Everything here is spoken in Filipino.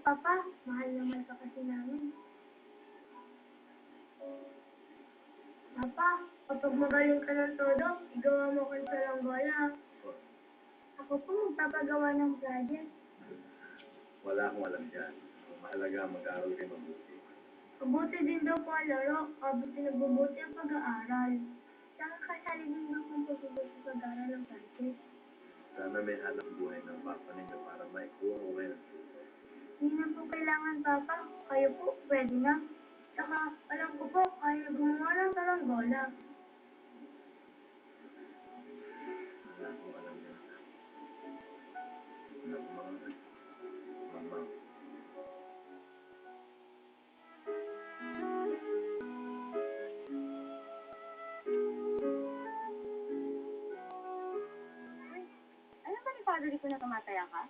Papa. Mahal naman ka kasi namin. Papa, kapag magaling ka ng todo, igawa mo ka sa langgola. Ako po magpapagawa ng project. Wala akong alam dyan. Ang mahalaga, mag-aaral kayo mabuti. Mabuti din daw po ang laro, habang pinagbubuti ang pag-aaral. Saka kasali din daw ang pagbubuti pag-aaral ng project. Sana may hanap buhay ng papa ninyo para maikuha ko kayo ng tulong. Hindi na po kailangan, Papa. Kayo po, pwede na. Saka, alam ko po, kaya gumawa ng talanggola. Wala akong alam dyan. Wala akong mga mama. Alam ba ni Father ko na tumataya ka?